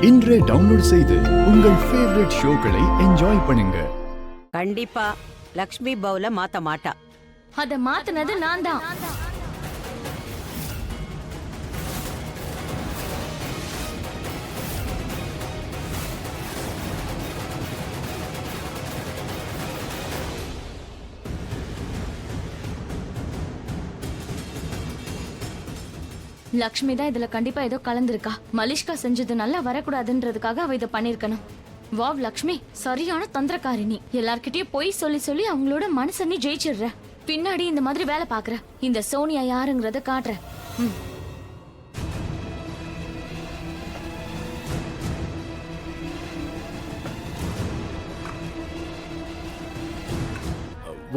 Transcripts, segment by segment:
இன்றே டவுன்லோட் செய்து உங்கள் ஃபேவரட் ஷோக்களை என்ஜாய் பண்ணுங்க. கண்டிப்பா லக்ஷ்மி பவுல மாத்த மாட்டா. அத மாத்துனது நான் தான். லக்ஷ்மி தான் இதுல கண்டிப்பா ஏதோ கலந்துருக்கா. மலிஷ்கா செஞ்சது நல்லா வரக்கூடாதுன்றதுக்காக அவ இதை பண்ணிருக்கணும். வாவ் லக்ஷ்மி, சரியான தந்திரக்காரிணி. எல்லார்கிட்டயும் போய் சொல்லி சொல்லி அவங்களோட மனச நீ ஜெயிச்சிடுற. பின்னாடி இந்த மாதிரி வேலை பாக்குற. இந்த சோனியா யாருங்கறத காட்டுற.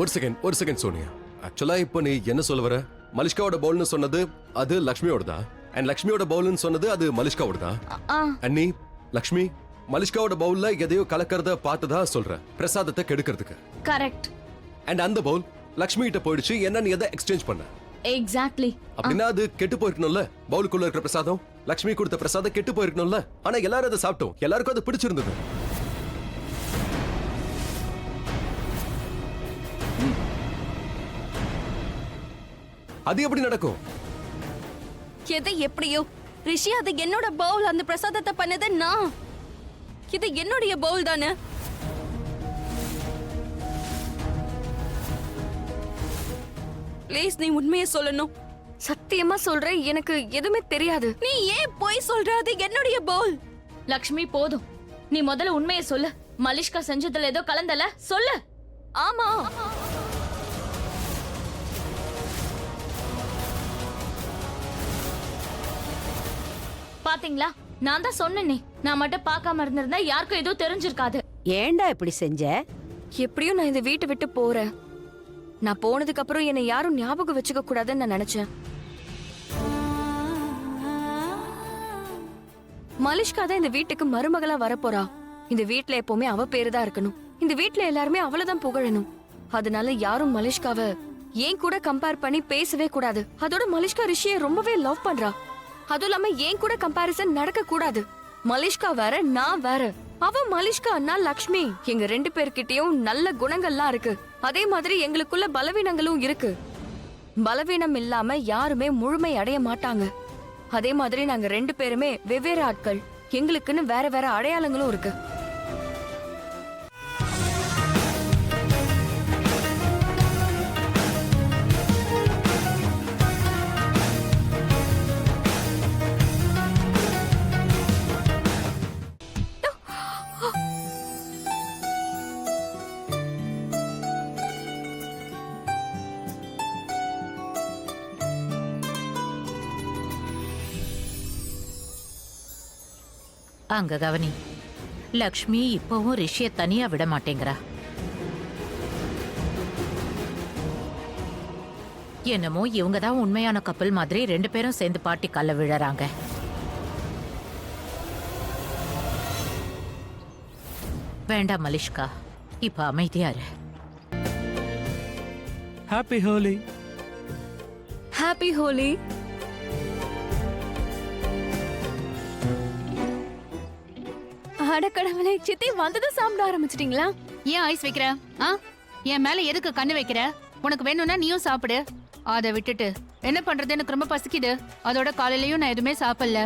ஒரு செகண்ட் சோனியா. ஆக்சுவலா இப்போ நீ என்ன சொல்ல வர? மலிஷ்காவோட பவுல்னு சொன்னது அது லக்ஷ்மியோடதா? அண்ட் லக்ஷ்மியோட பவுல்னு சொன்னது அது மலிஷ்காவோடதா? அண்ணி, லக்ஷ்மி மலிஷ்காவோட பவுல்ல எதையோ கலக்கறத பார்த்ததா சொல்ற, பிரசாதத்தை கெடுக்கிறதுக்கு. கரெக்ட். அண்ட் அந்த பவுல் லக்ஷ்மி கிட்ட போயிடுச்சு. என்ன நீ எதை எக்ஸ்சேஞ்ச் பண்ண? எக்ஸாக்ட்லி. அப்படின்னா அது கெட்டு போயிருக்கணும்ல. பவுலுக்குள்ள இருக்கிற பிரசாதம், லக்ஷ்மி கொடுத்த பிரசாதம் கெட்டு போயிருக்கணும்ல. ஆனா எல்லாரும் அதை சாப்பிட்டோம், எல்லாருக்கும் அது பிடிச்சிருந்தது. அது எப்படி நடக்கும்? எது எப்படியோ ரிஷி, அது என்னோட பவுல். அந்த பிரசாதத்தை பண்ணது நான். இது என்னுடைய பவுல் தானே. ப்ளீஸ், நீ உண்மையை சொல்லணும். சத்தியமா சொல்றேன், எனக்கு எதுவுமே தெரியாது. நீ ஏன் போய் சொல்ற? அது என்னுடைய பவுல். லக்ஷ்மி போதும், நீ முதல்ல உண்மையை சொல்லு. மலிஷ்கா செஞ்சதுல ஏதோ கலந்தல, சொல்லு. ஆமா, பாத்தீங்களா, நான் தான் சொன்னேனே. நான் மட்டும் பார்க்காம இருந்திருந்தா யாருக்கும் ஏதோ தெரிஞ்சிருக்காது. ஏன்டா இப்படி செஞ்ச? எப்படியும் நான் இந்த வீட்டை விட்டு போறேன். நான் போனதுக்கு அப்புறம் என்னை யாரும் ஞாபகம் வச்சுக்க கூடாதுன்னு நான் நினைச்சேன். மலிஷ்கா தான் இந்த வீட்டுக்கு மருமகளா வரப்போறா. இந்த வீட்டுல எப்பவுமே அவ பேரு தான் இருக்கணும். இந்த வீட்டுல எல்லாருமே அவளதான் புகழணும். அதனால யாரும் மலிஷ்காவை ஏன் கூட கம்பேர் பண்ணி பேசவே கூடாது. அதோட மலிஷ்கா ரிஷியை ரொம்பவே லவ் பண்றா. அதுவும் இல்லாம ஏன் கூட கம்பாரிசன் நடக்க கூடாது. மலிஷ்கா வேற, நான் வேற. அவ மலிஷ்கா, அண்ணா லக்ஷ்மி. எங்க ரெண்டு பேர்கிட்டயும் நல்ல குணங்கள்லாம் இருக்கு. அதே மாதிரி எங்களுக்குள்ள பலவீனங்களும் இருக்கு. பலவீனம் இல்லாம யாருமே முழுமை அடைய மாட்டாங்க. அதே மாதிரி நாங்க ரெண்டு பேருமே வெவ்வேறு ஆட்கள். எங்களுக்குன்னு வேற வேற அடையாளங்களும் இருக்கு. அங்க கவனி. லக்ஷ்மி இப்பவும் ரிஷிய தனியா விட மாட்டேங்கிறா. என்னமோ இவங்க தான் உண்மையான கப்பல் மாதிரி ரெண்டு பேரும் சேர்ந்து பாட்டி கல்ல விழறாங்க. வேண்டாம் மலிஷ்கா, இப்ப அமைதியா இரு. ஹாப்பி ஹோலி. ஹாப்பி ஹோலி. அடக்கடவுளே, சித்தி வந்ததும் சாப்பிட ஆரம்பிச்சிட்டீங்களா? ஏன் ஐஸ் வைக்கிற? என் மேல எதுக்கு கண்ணு வைக்கிற? உனக்கு வேணும்னா நீயும் சாப்பிடு. அதை விட்டுட்டு என்ன பண்றது, எனக்கு ரொம்ப பசிக்குது. அதோட காலையிலயும் நான் எதுவுமே சாப்பிடல.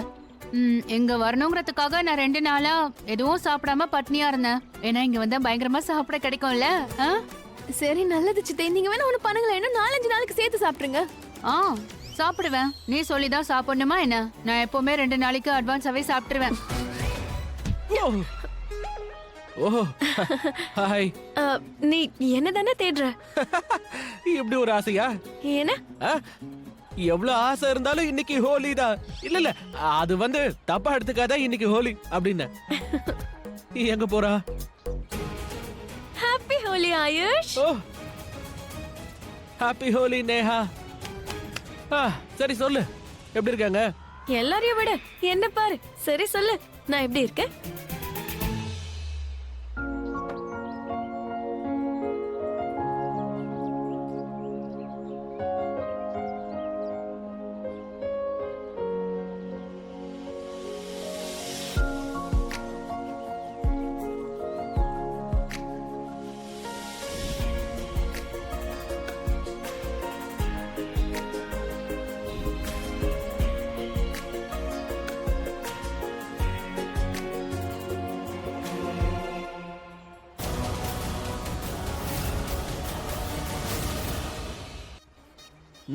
எங்க வரணுங்கிறதுக்காக நான் 2 நாளா எதுவும் சாப்பிடாம பட்னியா இருந்தேன். ஏன்னா இங்க வந்தா பயங்கரமா சாப்பிட கிடைக்கும்ல. சரி, நல்லது சித்தி. நீங்க வேணா ஒண்ணு பண்ணுங்களேன், இன்னும் 4-5 நாளைக்கு சேர்த்து சாப்பிடுங்க. சாப்பிடுவேன். நீ சொல்லிதான் சாப்பிடணுமா என்ன? நான் எப்பவுமே 2 நாளைக்கு அட்வான்ஸாவே சாப்பிட்டுருவேன். ஓஹோ, ஹாய். நீ என்ன தானே தேடுற? இப்படி ஒரு ஆசையா? என்ன? எவ்வளவு ஆசை இருந்தாலும் இன்னைக்கு ஹோலி தான். இல்ல அது வந்து தப்பா எடுத்துக்காத. இன்னைக்கு ஹோலி அப்படின்னு எங்க போறா? ஹாப்பி ஹோலி ஆயுஷ். ஓ, ஹாப்பி ஹோலி நேஹா. சரி சொல்லு, எப்படி இருக்காங்க எல்லாரையும் விட என்ன பாரு. சரி சொல்லு, நான் எப்படி இருக்கேன்?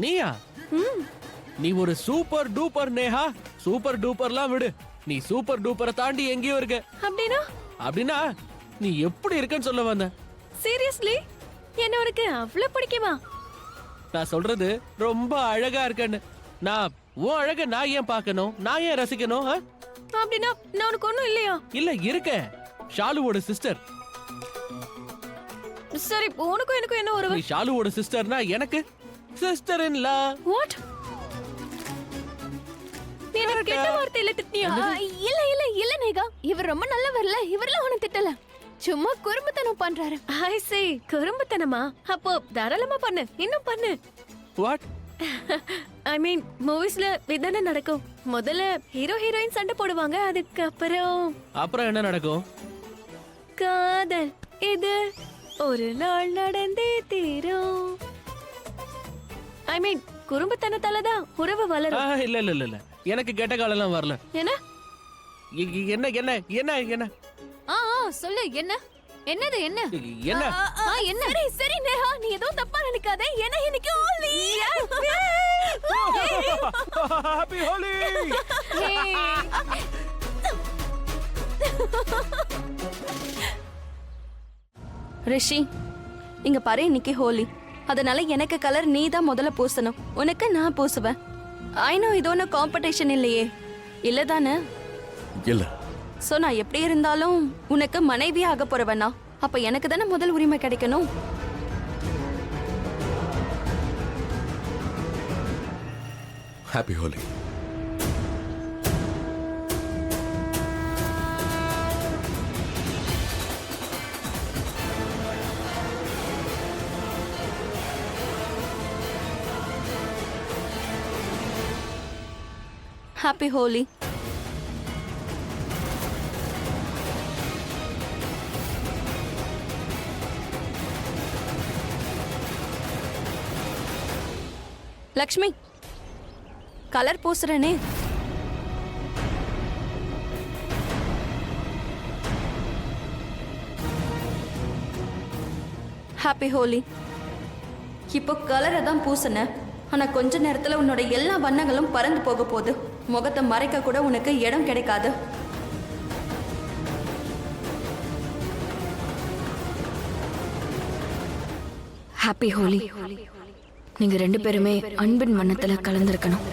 நீயா நீ ஒரு சூப்பர் டூப்பர் நேஹா. சூப்பர் டூப்பர்லாம் விடு, நீ சூப்பர் டூப்பரை தாண்டி எங்கேயோ இருக்க. அப்படின்னா அப்படின்னா நீ எப்படி இருக்கன்னு சொல்ல வந்த. சீரியஸ்லி என்ன உனக்கு அவ்வளவு பிடிக்குமா? நான் சொல்றது ரொம்ப அழகா இருக்கன்னு. நான் உன் அழக நான் ஏன் பார்க்கணும், நான் ஏன் ரசிக்கணும்? அப்படின்னா நான் உனக்கு ஒண்ணும் இல்லையா? இல்ல இருக்க, ஷாலுவோட சிஸ்டர். சரி உனக்கும் எனக்கும் என்ன உறவு? நீ ஷாலுவோட சிஸ்டர்னா எனக்கு சிஸ்டர் இன் லா. வாட்? நீ எனக்கு கெட்ட வார்த்தையில திட்டியா? இல்ல இல்ல இல்ல நேகா, இவர் ரொம்ப நல்லவர்ல, இவரெல்லாம் உனக்கு திட்டல, சும்மா குறும்புத்தனம் பண்றாரு. ஐ சே, குறும்புத்தனமா? அப்போ தாராளமா பண்ணு, இன்னும் பண்ணு. வாட்? ஐ மீன் மூவிஸ்ல இதானே நடக்கும். முதல்ல ஹீரோ ஹீரோயின் சண்டை போடுவாங்க, அதுக்கப்புறம் அப்புறம் என்ன நடக்கும்? காதல் இது ஒரு நாள் நடந்தே தீரும். ஐ மீன் குறும்புத்தனத்தாலதான் உறவு வளரும். இல்ல இல்ல இல்ல இல்ல, எனக்கு கெட்ட காலம்லாம் வரல. என்ன என்ன என்ன என்ன என்ன சொல்லு, என்ன என்னது என்ன என்ன என்ன? சரி சரி நேஹா, நீ ஏதோ தப்பா நினைக்காதே, என்ன இன்னைக்கு ஹோலி. ஹாப்பி ஹோலி. ரிஷி, இங்க பாரு, இன்னைக்கு ஹோலி, அதனால எனக்கு கலர் நீ தான் முதல்ல பூசணும், உனக்கு நான் பூசுவேன். ஐநோ இது ஒன்றும் காம்படிஷன் இல்லையே, இல்லதானே? இல்ல. சோ நான் எப்படி இருந்தாலும் உனக்கு மனைவியா ஆக போறவனா, அப்ப எனக்கு தானே முதல் உரிமை கிடைக்கணும். Happy Holi. Happy Holi. Lakshmi, colour பூசுறனே. ஹாப்பி ஹோலி. இப்போ கலரை தான் பூசின, ஆனா கொஞ்ச நேரத்துல உன்னோட எல்லா வண்ணங்களும் பறந்து போக போகுது, முகத்தை மறைக்க கூட உனக்கு இடம் கிடைக்காது. ஹாப்பி ஹோலி. நீங்க ரெண்டு பேருமே அன்பின் வண்ணத்துல கலந்திருக்கணும்.